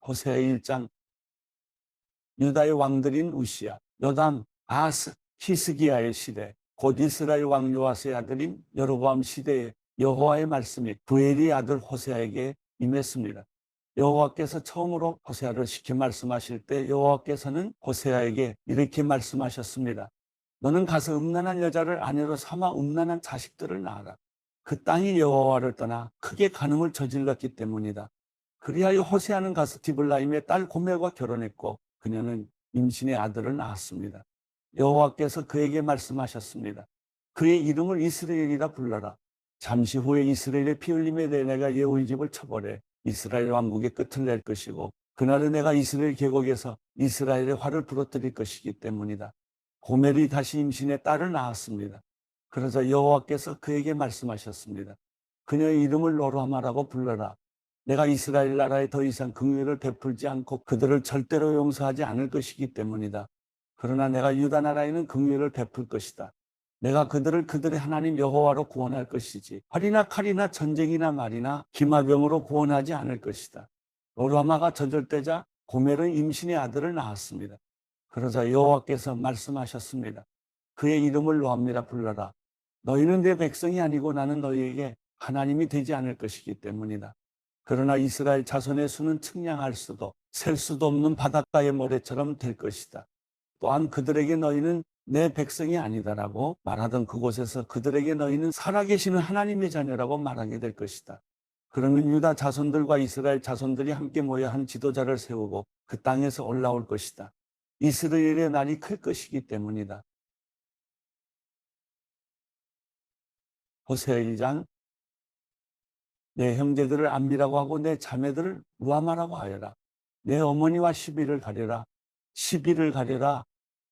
호세아 1장. 유다의 왕들인 우시야, 요담, 아스, 히스기야의 시대, 곧 이스라엘 왕 요아스의 아들인 여로보암 시대에 여호와의 말씀이 부엘의 아들 호세아에게 임했습니다. 여호와께서 처음으로 호세아를 시켜 말씀하실 때 여호와께서는 호세아에게 이렇게 말씀하셨습니다. 너는 가서 음란한 여자를 아내로 삼아 음란한 자식들을 낳아라. 그 땅이 여호와를 떠나 크게 간음을 저질렀기 때문이다. 그리하여 호세아는 가서 디블라임의 딸 고멜과 결혼했고 그녀는 임신의 아들을 낳았습니다. 여호와께서 그에게 말씀하셨습니다. 그의 이름을 이스라엘이라 불러라. 잠시 후에 이스라엘의 피 흘림에 대해 내가 예후의 집을 쳐버려 이스라엘 왕국의 끝을 낼 것이고 그날은 내가 이스라엘 계곡에서 이스라엘의 화를 부러뜨릴 것이기 때문이다. 고멜이 다시 임신의 딸을 낳았습니다. 그러자 여호와께서 그에게 말씀하셨습니다. 그녀의 이름을 로루하마라고 불러라. 내가 이스라엘 나라에 더 이상 긍휼을 베풀지 않고 그들을 절대로 용서하지 않을 것이기 때문이다. 그러나 내가 유다 나라에는 긍휼을 베풀 것이다. 내가 그들을 그들의 하나님 여호와로 구원할 것이지 활이나 칼이나 전쟁이나 말이나 기마병으로 구원하지 않을 것이다. 로루하마가 젖을 고멜은 임신의 아들을 낳았습니다. 그러자 여호와께서 말씀하셨습니다. 그의 이름을 로함이라 불러라. 너희는 내 백성이 아니고 나는 너희에게 하나님이 되지 않을 것이기 때문이다. 그러나 이스라엘 자손의 수는 측량할 수도 셀 수도 없는 바닷가의 모래처럼 될 것이다. 또한 그들에게 너희는 내 백성이 아니다라고 말하던 그곳에서 그들에게 너희는 살아계시는 하나님의 자녀라고 말하게 될 것이다. 그러면 유다 자손들과 이스라엘 자손들이 함께 모여 한 지도자를 세우고 그 땅에서 올라올 것이다. 이스라엘의 날이 클 것이기 때문이다. 호세아 1장. 내 형제들을 안비라고 하고 내 자매들을 루아마라고 하여라. 내 어머니와 시비를 가려라. 시비를 가려라.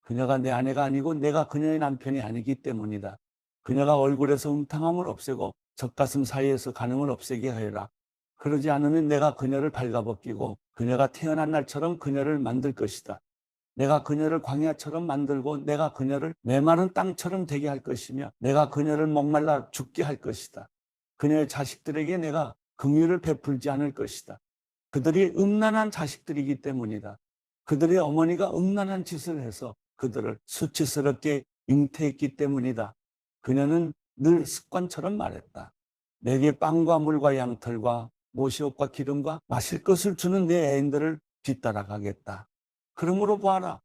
그녀가 내 아내가 아니고 내가 그녀의 남편이 아니기 때문이다. 그녀가 얼굴에서 음탕함을 없애고 젖가슴 사이에서 간음을 없애게 하여라. 그러지 않으면 내가 그녀를 발가벗기고 그녀가 태어난 날처럼 그녀를 만들 것이다. 내가 그녀를 광야처럼 만들고 내가 그녀를 메마른 땅처럼 되게 할 것이며 내가 그녀를 목말라 죽게 할 것이다. 그녀의 자식들에게 내가 긍휼을 베풀지 않을 것이다. 그들이 음란한 자식들이기 때문이다. 그들의 어머니가 음란한 짓을 해서 그들을 수치스럽게 잉태했기 때문이다. 그녀는 늘 습관처럼 말했다. 내게 빵과 물과 양털과 모시옷과 기름과 마실 것을 주는 내 애인들을 뒤따라가겠다. 그러므로 보아라.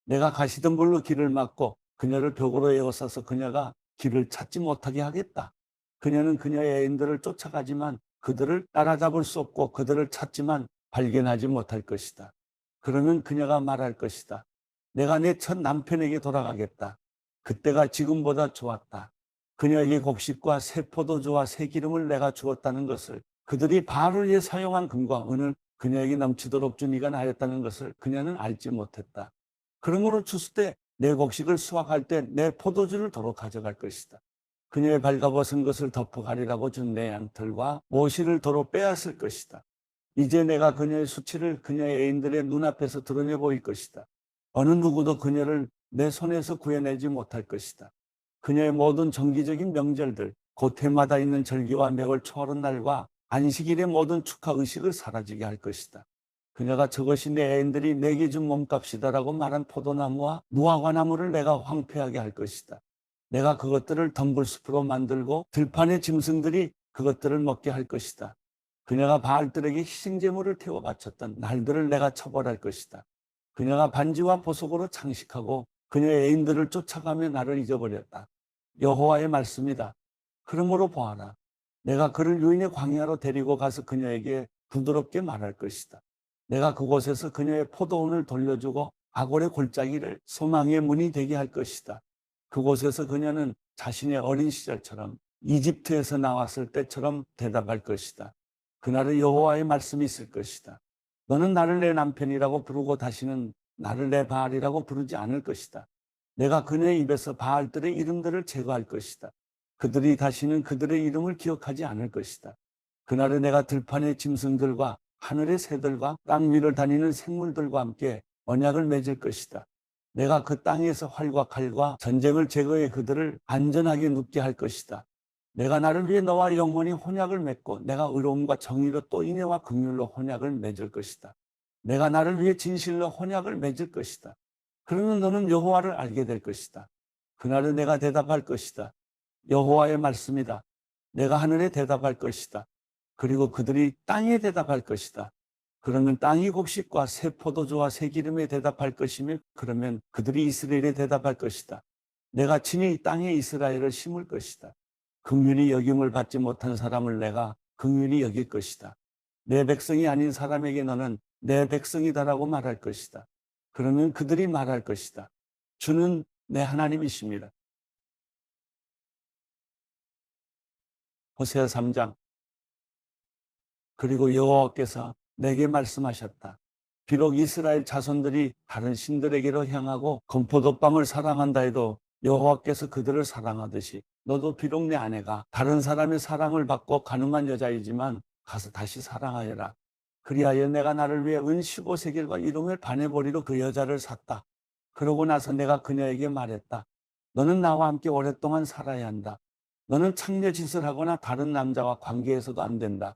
내가 가시던 불로 길을 막고 그녀를 벽으로 에워싸서 그녀가 길을 찾지 못하게 하겠다. 그녀는 그녀의 애인들을 쫓아가지만 그들을 따라잡을 수 없고 그들을 찾지만 발견하지 못할 것이다. 그러면 그녀가 말할 것이다. 내가 내 첫 남편에게 돌아가겠다. 그때가 지금보다 좋았다. 그녀에게 곡식과 새 포도주와 새 기름을 내가 주었다는 것을 그들이 바알을 위해 사용한 금과 은을 그녀에게 넘치도록 준 이가 나였다는 것을 그녀는 알지 못했다. 그러므로 추수 때 내 곡식을 수확할 때 내 포도주를 도로 가져갈 것이다. 그녀의 발가벗은 것을 덮어가리라고 준 내 양털과 모시를 도로 빼앗을 것이다. 이제 내가 그녀의 수치를 그녀의 애인들의 눈앞에서 드러내 보일 것이다. 어느 누구도 그녀를 내 손에서 구해내지 못할 것이다. 그녀의 모든 정기적인 명절들, 곧 해마다 있는 절기와 매월 초하루 날과 안식일의 모든 축하 의식을 사라지게 할 것이다. 그녀가 저것이 내 애인들이 내게 준 몸값이다라고 말한 포도나무와 무화과나무를 내가 황폐하게 할 것이다. 내가 그것들을 덤불숲으로 만들고 들판의 짐승들이 그것들을 먹게 할 것이다. 그녀가 바알들에게 희생제물을 태워 바쳤던 날들을 내가 처벌할 것이다. 그녀가 반지와 보석으로 장식하고 그녀의 애인들을 쫓아가며 나를 잊어버렸다. 여호와의 말씀이다. 그러므로 보아라. 내가 그를 유인의 광야로 데리고 가서 그녀에게 부드럽게 말할 것이다. 내가 그곳에서 그녀의 포도원을 돌려주고 아골의 골짜기를 소망의 문이 되게 할 것이다. 그곳에서 그녀는 자신의 어린 시절처럼 이집트에서 나왔을 때처럼 대답할 것이다. 그날은 여호와의 말씀이 있을 것이다. 너는 나를 내 남편이라고 부르고 다시는 나를 내 바알이라고 부르지 않을 것이다. 내가 그녀의 입에서 바알들의 이름들을 제거할 것이다. 그들이 다시는 그들의 이름을 기억하지 않을 것이다. 그날은 내가 들판의 짐승들과 하늘의 새들과 땅 위를 다니는 생물들과 함께 언약을 맺을 것이다. 내가 그 땅에서 활과 칼과 전쟁을 제거해 그들을 안전하게 눕게 할 것이다. 내가 나를 위해 너와 영원히 혼약을 맺고 내가 의로움과 정의로 또 인애와 긍휼로 혼약을 맺을 것이다. 내가 나를 위해 진실로 혼약을 맺을 것이다. 그러면 너는 여호와를 알게 될 것이다. 그날은 내가 대답할 것이다. 여호와의 말씀이다. 내가 하늘에 대답할 것이다. 그리고 그들이 땅에 대답할 것이다. 그러면 땅이 곡식과 새 포도주와 새 기름에 대답할 것이며, 그러면 그들이 이스라엘에 대답할 것이다. 내가 친히 땅에 이스라엘을 심을 것이다. 긍휼히 여김을 받지 못한 사람을 내가 긍휼히 여길 것이다. 내 백성이 아닌 사람에게 너는 내 백성이다라고 말할 것이다. 그러면 그들이 말할 것이다. 주는 내 하나님이십니다. 호세아 3장. 그리고 여호와께서 내게 말씀하셨다. 비록 이스라엘 자손들이 다른 신들에게로 향하고 건포도빵을 사랑한다 해도 여호와께서 그들을 사랑하듯이 너도 비록 내 아내가 다른 사람의 사랑을 받고 가늠한 여자이지만 가서 다시 사랑하여라. 그리하여 내가 나를 위해 은 15세겔과 일용을 바네보리로 그 여자를 샀다. 그러고 나서 내가 그녀에게 말했다. 너는 나와 함께 오랫동안 살아야 한다. 너는 창녀짓을 하거나 다른 남자와 관계해서도 안 된다.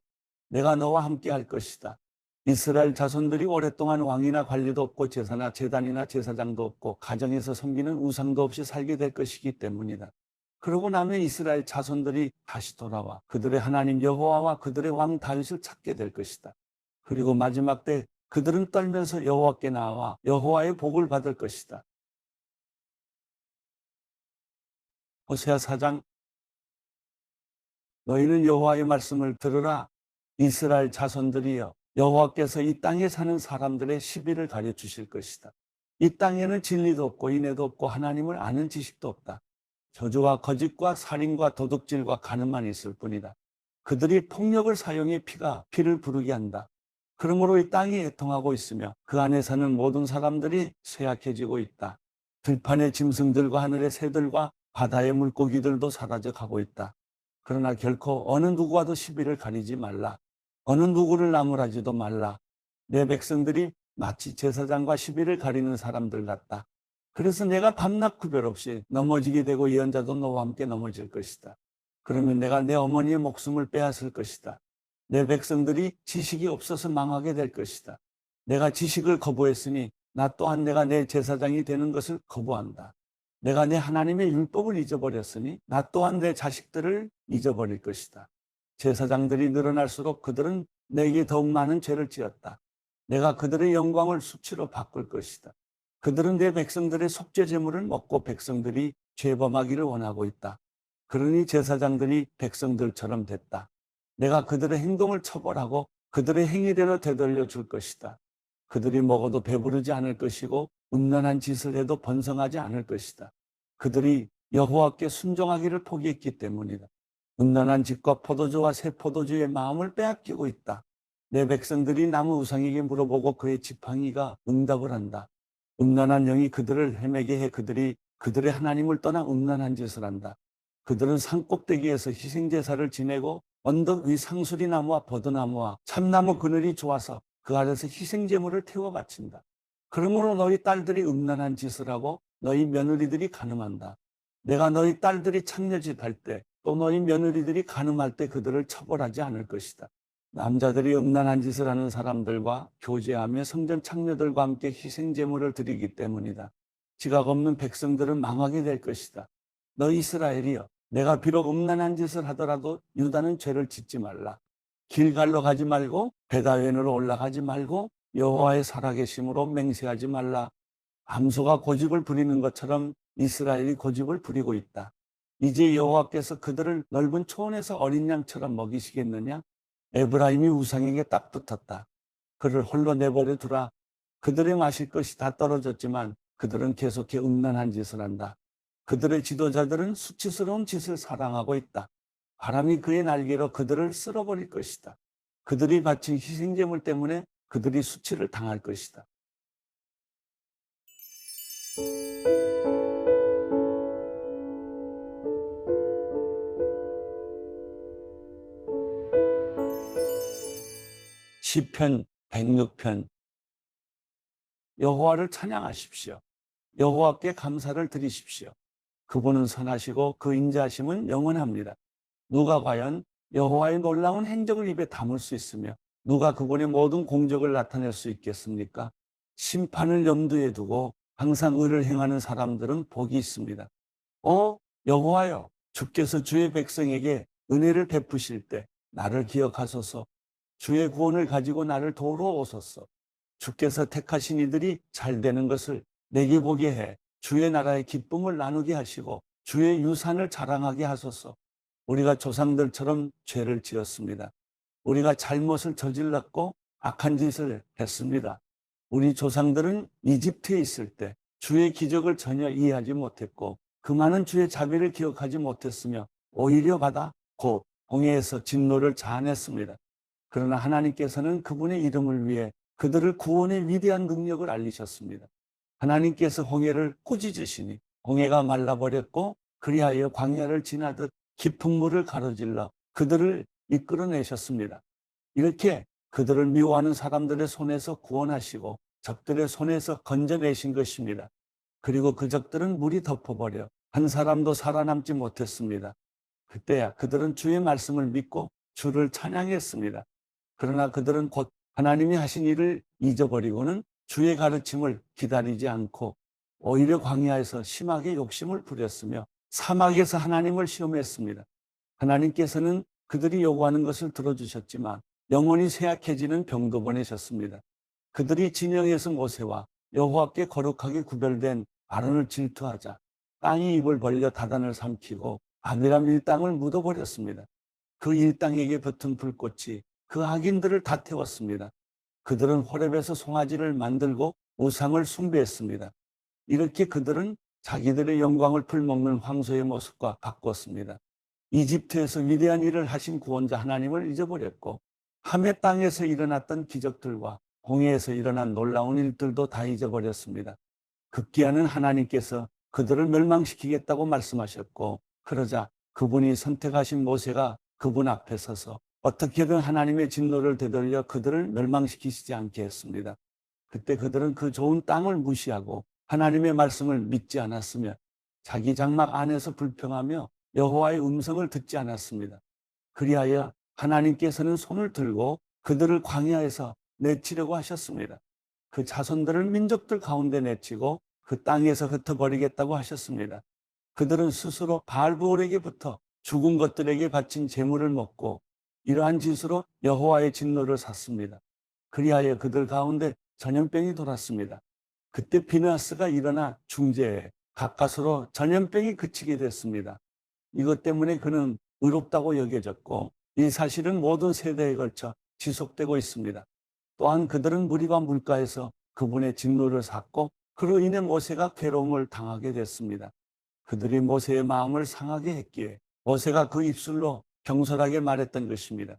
내가 너와 함께 할 것이다. 이스라엘 자손들이 오랫동안 왕이나 관리도 없고 제사나 제단이나 제사장도 없고 가정에서 섬기는 우상도 없이 살게 될 것이기 때문이다. 그러고 나면 이스라엘 자손들이 다시 돌아와 그들의 하나님 여호와와 그들의 왕 다윗을 찾게 될 것이다. 그리고 마지막 때 그들은 떨면서 여호와께 나와 여호와의 복을 받을 것이다. 호세아 4장. 너희는 여호와의 말씀을 들으라. 이스라엘 자손들이여, 여호와께서 이 땅에 사는 사람들의 시비를 가르쳐 주실 것이다. 이 땅에는 진리도 없고 인애도 없고 하나님을 아는 지식도 없다. 저주와 거짓과 살인과 도둑질과 간음만 있을 뿐이다. 그들이 폭력을 사용해 피를 부르게 한다. 그러므로 이 땅이 애통하고 있으며 그 안에 사는 모든 사람들이 쇠약해지고 있다. 들판의 짐승들과 하늘의 새들과 바다의 물고기들도 사라져 가고 있다. 그러나 결코 어느 누구와도 시비를 가리지 말라. 어느 누구를 나무라지도 말라. 내 백성들이 마치 제사장과 시비를 가리는 사람들 같다. 그래서 내가 밤낮 구별 없이 넘어지게 되고 예언자도 너와 함께 넘어질 것이다. 그러면 내가 내 어머니의 목숨을 빼앗을 것이다. 내 백성들이 지식이 없어서 망하게 될 것이다. 내가 지식을 거부했으니 나 또한 내가 내 제사장이 되는 것을 거부한다. 내가 내 하나님의 율법을 잊어버렸으니 나 또한 내 자식들을 잊어버릴 것이다. 제사장들이 늘어날수록 그들은 내게 더욱 많은 죄를 지었다. 내가 그들의 영광을 수치로 바꿀 것이다. 그들은 내 백성들의 속죄 제물을 먹고 백성들이 죄범하기를 원하고 있다. 그러니 제사장들이 백성들처럼 됐다. 내가 그들의 행동을 처벌하고 그들의 행위대로 되돌려 줄 것이다. 그들이 먹어도 배부르지 않을 것이고 음란한 짓을 해도 번성하지 않을 것이다. 그들이 여호와께 순종하기를 포기했기 때문이다. 음란한 짓과 포도주와 새 포도주의 마음을 빼앗기고 있다. 내 백성들이 나무 우상에게 물어보고 그의 지팡이가 응답을 한다. 음란한 영이 그들을 헤매게 해 그들이 그들의 하나님을 떠나 음란한 짓을 한다. 그들은 산꼭대기에서 희생제사를 지내고 언덕 위 상수리 나무와 버드나무와 참나무 그늘이 좋아서 그 아래서 희생제물을 태워 바친다. 그러므로 너희 딸들이 음란한 짓을 하고 너희 며느리들이 간음한다. 내가 너희 딸들이 창녀짓 할 때 또 너희 며느리들이 간음할 때 그들을 처벌하지 않을 것이다. 남자들이 음란한 짓을 하는 사람들과 교제하며 성전 창녀들과 함께 희생제물을 드리기 때문이다. 지각 없는 백성들은 망하게 될 것이다. 너 이스라엘이여, 내가 비록 음란한 짓을 하더라도 유다는 죄를 짓지 말라. 길갈로 가지 말고 베다웬으로 올라가지 말고 여호와의 살아계심으로 맹세하지 말라. 암소가 고집을 부리는 것처럼 이스라엘이 고집을 부리고 있다. 이제 여호와께서 그들을 넓은 초원에서 어린 양처럼 먹이시겠느냐? 에브라임이 우상에게 딱 붙었다. 그를 홀로 내버려 두라. 그들의 마실 것이 다 떨어졌지만 그들은 계속해 음란한 짓을 한다. 그들의 지도자들은 수치스러운 짓을 사랑하고 있다. 바람이 그의 날개로 그들을 쓸어버릴 것이다. 그들이 바친 희생제물 때문에 그들이 수치를 당할 것이다. 시편 106편. 여호와를 찬양하십시오. 여호와께 감사를 드리십시오. 그분은 선하시고 그 인자하심은 영원합니다. 누가 과연 여호와의 놀라운 행적을 입에 담을 수 있으며 누가 그분의 모든 공적을 나타낼 수 있겠습니까? 심판을 염두에 두고 항상 의를 행하는 사람들은 복이 있습니다. 여호와여, 주께서 주의 백성에게 은혜를 베푸실 때 나를 기억하소서. 주의 구원을 가지고 나를 도우러 오소서. 주께서 택하신 이들이 잘 되는 것을 내게 보게 해 주의 나라의 기쁨을 나누게 하시고 주의 유산을 자랑하게 하소서. 우리가 조상들처럼 죄를 지었습니다. 우리가 잘못을 저질렀고 악한 짓을 했습니다. 우리 조상들은 이집트에 있을 때 주의 기적을 전혀 이해하지 못했고 그 많은 주의 자비를 기억하지 못했으며 오히려 받아 곧 홍해에서 진노를 자아냈습니다. 그러나 하나님께서는 그분의 이름을 위해 그들을 구원의 위대한 능력을 알리셨습니다. 하나님께서 홍해를 꾸짖으시니 홍해가 말라버렸고 그리하여 광야를 지나듯 깊은 물을 가로질러 그들을 이끌어내셨습니다. 이렇게 그들을 미워하는 사람들의 손에서 구원하시고 적들의 손에서 건져내신 것입니다. 그리고 그 적들은 물이 덮어버려 한 사람도 살아남지 못했습니다. 그때야 그들은 주의 말씀을 믿고 주를 찬양했습니다. 그러나 그들은 곧 하나님이 하신 일을 잊어버리고는 주의 가르침을 기다리지 않고 오히려 광야에서 심하게 욕심을 부렸으며 사막에서 하나님을 시험했습니다. 하나님께서는 그들이 요구하는 것을 들어주셨지만 영혼이 쇠약해지는 병도 보내셨습니다. 그들이 진영에서 모세와 여호와께 거룩하게 구별된 아론을 질투하자 땅이 입을 벌려 다단을 삼키고 아비람 일당을 묻어버렸습니다. 그 일당에게 붙은 불꽃이 그 악인들을 다 태웠습니다. 그들은 호렙에서 송아지를 만들고 우상을 숭배했습니다. 이렇게 그들은 자기들의 영광을 풀먹는 황소의 모습과 바꿨습니다. 이집트에서 위대한 일을 하신 구원자 하나님을 잊어버렸고 함의 땅에서 일어났던 기적들과 홍해에서 일어난 놀라운 일들도 다 잊어버렸습니다. 급기야는 하나님께서 그들을 멸망시키겠다고 말씀하셨고 그러자 그분이 선택하신 모세가 그분 앞에 서서 어떻게든 하나님의 진노를 되돌려 그들을 멸망시키시지 않게 했습니다. 그때 그들은 그 좋은 땅을 무시하고 하나님의 말씀을 믿지 않았으며 자기 장막 안에서 불평하며 여호와의 음성을 듣지 않았습니다. 그리하여 하나님께서는 손을 들고 그들을 광야에서 내치려고 하셨습니다. 그 자손들을 민족들 가운데 내치고 그 땅에서 흩어버리겠다고 하셨습니다. 그들은 스스로 바알브올에게부터 죽은 것들에게 바친 재물을 먹고 이러한 짓으로 여호와의 진노를 샀습니다. 그리하여 그들 가운데 전염병이 돌았습니다. 그때 비느하스가 일어나 중재해 가까스로 전염병이 그치게 됐습니다. 이것 때문에 그는 의롭다고 여겨졌고 이 사실은 모든 세대에 걸쳐 지속되고 있습니다. 또한 그들은 무리와 물가에서 그분의 진노를 샀고 그로 인해 모세가 괴로움을 당하게 됐습니다. 그들이 모세의 마음을 상하게 했기에 모세가 그 입술로 경솔하게 말했던 것입니다.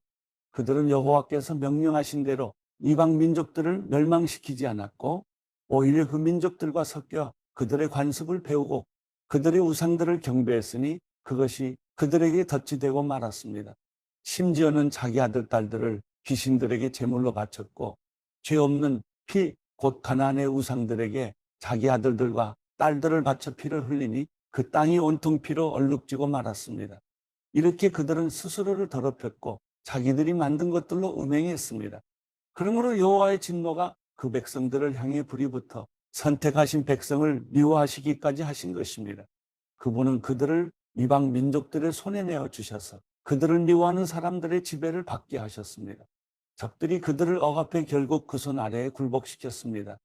그들은 여호와께서 명령하신 대로 이방 민족들을 멸망시키지 않았고 오히려 그 민족들과 섞여 그들의 관습을 배우고 그들의 우상들을 경배했으니 그것이 그들에게 덫이 되고 말았습니다. 심지어는 자기 아들 딸들을 귀신들에게 제물로 바쳤고 죄 없는 피 곧 가나안의 우상들에게 자기 아들들과 딸들을 바쳐 피를 흘리니 그 땅이 온통 피로 얼룩지고 말았습니다. 이렇게 그들은 스스로를 더럽혔고 자기들이 만든 것들로 음행했습니다. 그러므로 여호와의 진노가 그 백성들을 향해 불이 붙어 선택하신 백성을 미워하시기까지 하신 것입니다. 그분은 그들을 이방 민족들의 손에 내어 주셔서 그들을 미워하는 사람들의 지배를 받게 하셨습니다. 적들이 그들을 억압해 결국 그 손 아래에 굴복시켰습니다.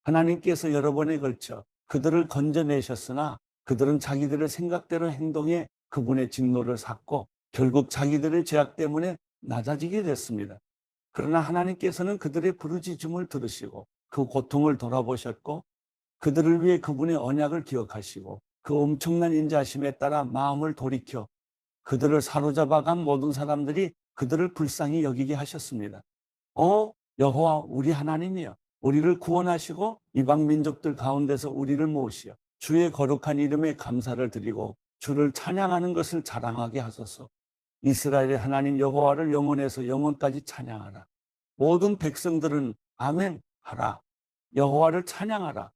하나님께서 여러 번에 걸쳐 그들을 건져내셨으나 그들은 자기들의 생각대로 행동해 그분의 진노를 샀고 결국 자기들의 죄악 때문에 낮아지게 됐습니다. 그러나 하나님께서는 그들의 부르짖음을 들으시고 그 고통을 돌아보셨고 그들을 위해 그분의 언약을 기억하시고 그 엄청난 인자하심에 따라 마음을 돌이켜 그들을 사로잡아간 모든 사람들이 그들을 불쌍히 여기게 하셨습니다. 여호와 우리 하나님이여, 우리를 구원하시고 이방 민족들 가운데서 우리를 모으시어 주의 거룩한 이름에 감사를 드리고 주를 찬양하는 것을 자랑하게 하소서. 이스라엘의 하나님 여호와를 영원에서 영원까지 찬양하라. 모든 백성들은 아멘 하라. 여호와를 찬양하라.